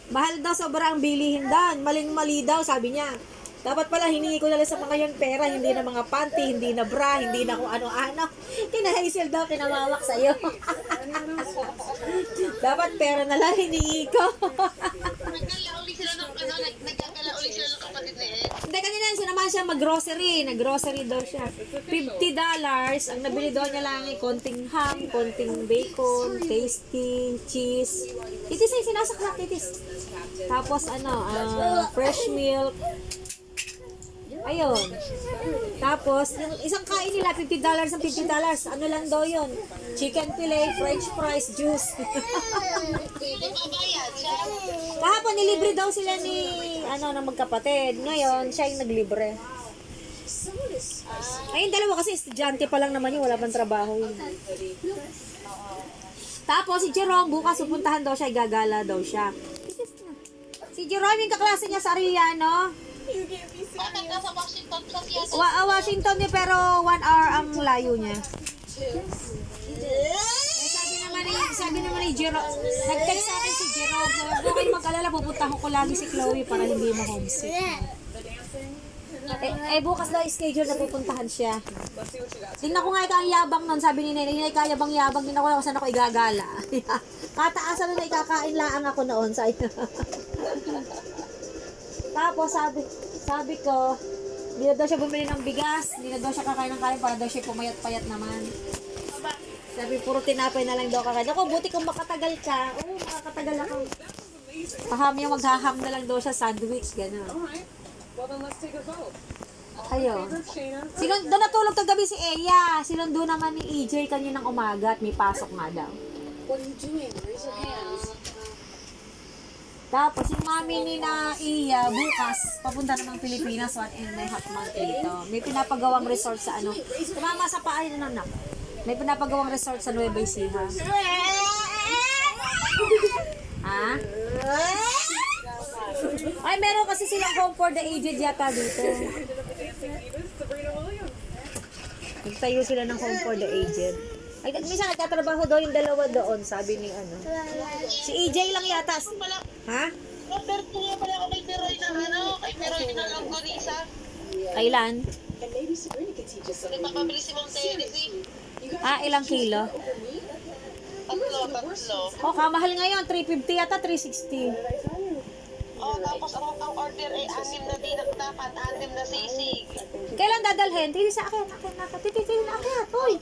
Mahal daw sobra ang bilihin doon. Maling-mali daw, sabi niya. Dapat pala hiningi ko na lang sa mga yon pera, hindi na mga panty, hindi na bra, hindi na kung ano-ano. Kina-Hazel daw, kinamawak sa'yo. Dapat pera na lang hiningi ko. Nagkala uli sila ng nagkakala uli sila ng kapatid ni Ed. Hindi, kanina sinamahan siya mag-grocery. Nag-grocery daw siya. $50. Ang nabili daw niya lang ay konting ham, konting bacon, tasty, cheese. Itis ay sinasaklak, itis. Tapos fresh milk. Ayun. Tapos, yung isang kain nila, $50 ang $50. Ano lang daw yun? Chicken fillet, french fries, juice. Hindi babayad siya. Kahapon, nilibre daw sila ng magkapatid. Ngayon, siya yung naglibre. Ayun, dalawa kasi estudyante pa lang naman yun. Wala pang trabaho yun. Tapos, si Jerome, bukas pupuntahan daw siya, gagala daw siya. Si Jerome, yung kaklase niya sa Arellano. Bakit nasa Washington sa Seattle? Washington niya, pero 1 hour ang layo niya. Sabi naman ni Jerome, nag-text sa akin si Jerome, huwag mo kayong mag-alala, pupuntahan ko lagi si Chloe para hindi ma-homesick. Bukas daw schedule na pupuntahan siya. Tingnan ko nga ikaw ang yabang nun, sabi ni Nene, hindi kaya bang yabang, tingnan ko saan ako igagala. Kataasan na ikakain laang ako noon sa ito. Tapos sabi ko, hindi na daw siya bumili ng bigas, hindi na daw siya kakain ng kain para daw siya pumayat-payat naman. Sabi, puro tinapay na lang daw kakain. Ako, buti kung makatagal ka. Oo, makakatagal ako. Maghaham na lang daw siya sandwich, gano'n. Ayun. Doon natulog kagabi si Eya. Sinundo naman ni EJ kaninang umaga at may pasok nga daw. What are you doing? Raise your hands. Tapos yung mami ni na Iya bukas papunta namang Pilipinas 1.5 month dito. May pinapagawang resort sa tumama sa paa yun anak. May pinapagawang resort sa Nueva Ecija. Ha? Ay, meron kasi silang home for the aged yata dito. Nagtayo sila ng home for the aged. Ay, minsan nagtatrabaho daw yung dalawa doon, sabi ni si EJ lang yata. Ha? Roberto nga pala ako kay Peroy na Longganisa. Kailan? And maybe Sabrina could teach us something. Nagpapabili si Ma'am Tennessee. Ilang kilo? Tatlo. Oh, kamahal ngayon. 350 yata, 360. Tapos ang order ay 6 na dinakdakan, 6 na sisig. Kailan dadalhin? Titi sa akin. Titi na akin. Hoy.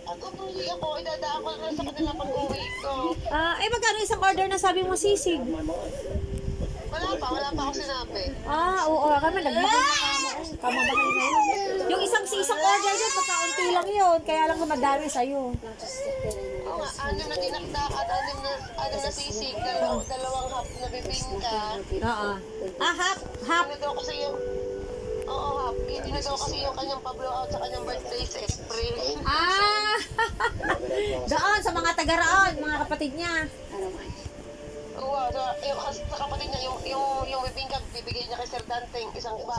At umuwi ako, idadaan ko na sa kanila pag-uwi ko. Magkano isang order na sabi mo sisig? Wala pa ako sinabi. Oo, kami nagmahal na kamo. Kamamahal na yun. Yung isang order yun, pagkaunti lang yun. Kaya lang madami sa'yo. Oo nga, 6 na dinakdakan, 6 na sisig, dalawang half na bibingka. Oo. Hap. Hindi daw kasi yung... Oo, half. Hindi na daw kasi yung kanyang pa-blow out sa kanyang birthday sa April. Doon, sa mga taga-raon, mga kapatid niya. Oo, sa kapatid niya, yung bibingka, bibigay niya kay Sir Dante, yung isang iba.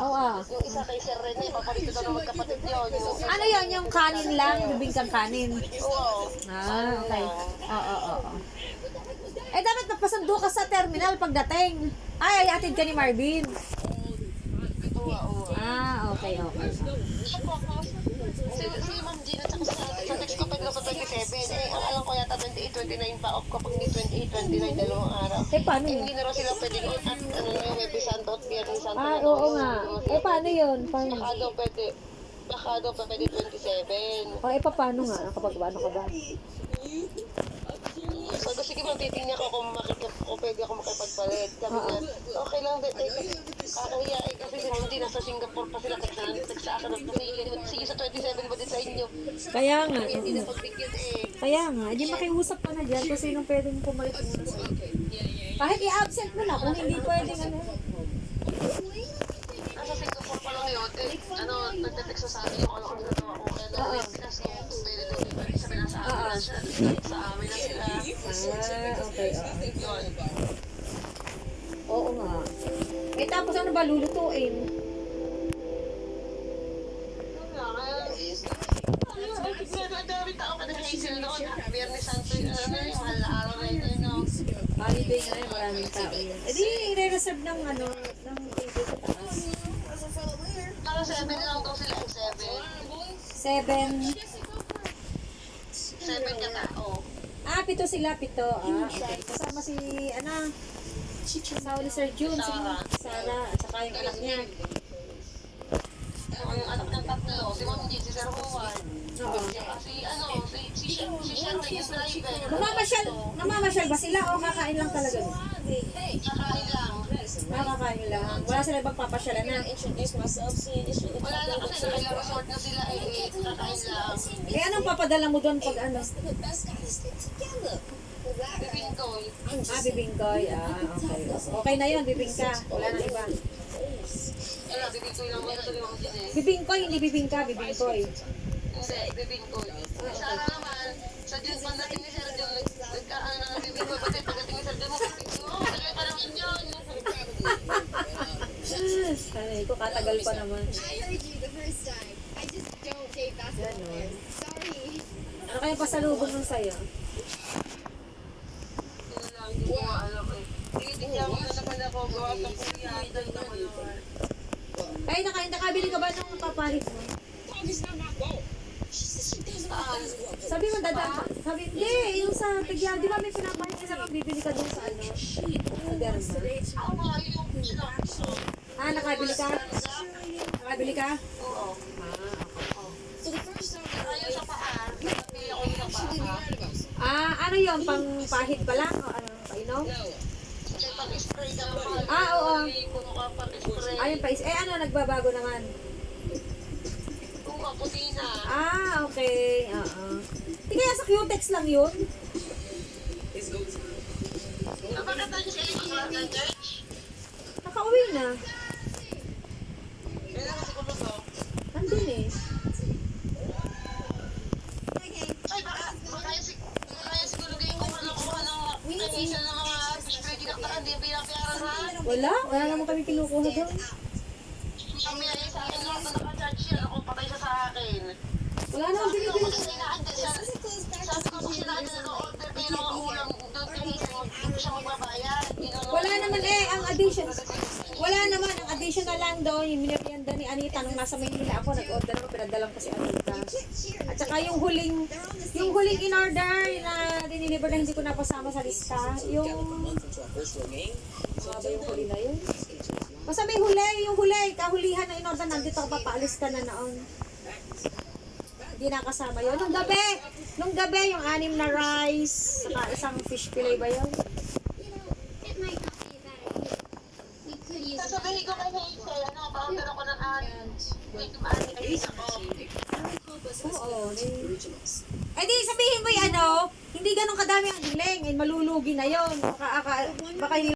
Yung isa kay Sir Rene, paparito daw ng magkapatid yun. Ano yun? Yung kanin lang? Bibingkang kanin? Oo. Okay. Oo. Dapat magpasundo ka sa terminal pagdating. Ay, atid ka ni Marvin. Oo. Okay. Si Ma'am Gina, tsaka sa text ko pwede sa 27. Ang alam ko yata 28, 29 pa off ko pag hindi 28, 29, dalawang araw. Paano yun? Hindi na raw sila pwedeng at yung Webby Santo at Biyernes Santo. Oo nga. Paano yun? Baka daw pwede 27. Paano nga? Kapag ano ka ba? Sabi ko, sige ma'am, titingnan ko kung pwede ako makipagpalit. Sabi niya, okay lang, kakahiya kasi si Ma'am G, nasa Singapore pa sila, sa akin, sige sa 27 ba din sa inyo? Kaya nga. Hindi na pagbigyan Kaya nga. Hindi makiusap ka na dyan kung sinong pwedeng pumalit muna. Kahit i-absent mo na kung hindi pwedeng Nasa Singapore pa lang yun, nagte-text sa akin yung ano ginagawa ko. Kasi pwede daw dito, sabi na sa amin na siya, sa amin na sila. Okay. Yun. Oo nga. Tapos ano ba lulutuin? Nagdami tao ka ng Hazel noon. Biyernes Santo, yung mahal na araw na yun. Holiday na yun, maraming tao yun. Eh di, i-reserve ng ano, ng table sa taas. Para 7 lang daw sila, 7. 7. 7 ka tao. Ah, 7 sila, 7. Ah, okay. Kasama si, kasama ni Sir June, si Sarah, at saka yung anak niya. Yung anak ng tatlo, si Ma'am Jean, si Sir Juan. Oo. Si Sherwin yung driver. Namamasyal ba sila o kakain lang talaga? Kakain lang. Kakain lang. Wala sila ibang papasyalan na. Wala na kasi resort na sila kakain lang. Eh, anong papadala mo doon pag ano? Bibingkoy. Ah, bibingkoy. Ah, okay. Okay na yun, bibingka. Wala na iba. Wala, bibingkoy lang muna sa limang Jean eh. Bibingkoy, hindi bibingka, bibingkoy. Hindi, bibingkoy. Sana naman, sa June, pagdating ni Sir June, nagkaan na ng bibingkoy. Pati pagdating ni Sir June, bibingkoy. Tagay pa naman yun. Ay, ko katagal pa naman. I heard you the first time. I just don't date basketball players. Sorry. Ano kaya pasalubong ng sayo? Yun lang, hindi ko alam eh. Tinitigyan mo na naman ako, gawa pa po yan. Dahil naman naman. Ay, nakabili ka ba ng papahit mo? Sabi mo, sabi, hindi, yung sa tigyan, di ba may pinapahit ka sa bibili ka dun sa ano? Moderna. Ako nga, yung pinakso. Ah, nakabili ka? Nakabili ka? Oo. Ayun sa paa. Napili ako yung sa paa. Ah, ano yun? Pang pahit pa lang? O ano, painom? Kasi pag-spray ka naman. Ah, oo. Puno ka pag-spray. Ayun pa, eh ano, nagbabago naman? Kung kaputi na. Ah, okay. Oo. Di kaya sa Cutex lang yun? Bakit tayo sa iyo ng church? Nakauwi na. Kailangan siguro to. Nandun eh. Ay, baka siguro kayo kung ano ko ng kanisa ng mga spray kinaktaan. Di pinapiaran ha? Wala naman kami kinukuha doon. Kami ay sa akin lahat na naka-charge yan. Ako patay siya sa akin. Wala naman binibili. Sabi ko kasi na nag-order kayo ng ulam doon kanisa. Hindi siya magbabayad. Wala naman eh, ang addition. Wala naman, ang additional lang doon, yung merienda ni Anita, nung nasa Maynila ako, nag-order ako, pinadalang ko si Anita. At saka yung huling in order na diniliver na hindi ko napasama sa lista, yung, ba yung huli na yun? Basta may huli, kahulihan na in order, nandito ako papaalis ka na noon. Hindi nakasama yun. Nung gabi, yung 6 na rice, saka isang fish fillet ba yun? It might not be a bad idea. We could use it. Sasabihin ko kay Hazel, pa-order ako ng wait, maaari kayo ako. Oo. Eh di sabihin mo yung ano, hindi ganun kadami ang hiling, eh malulugi na yon. Baka hindi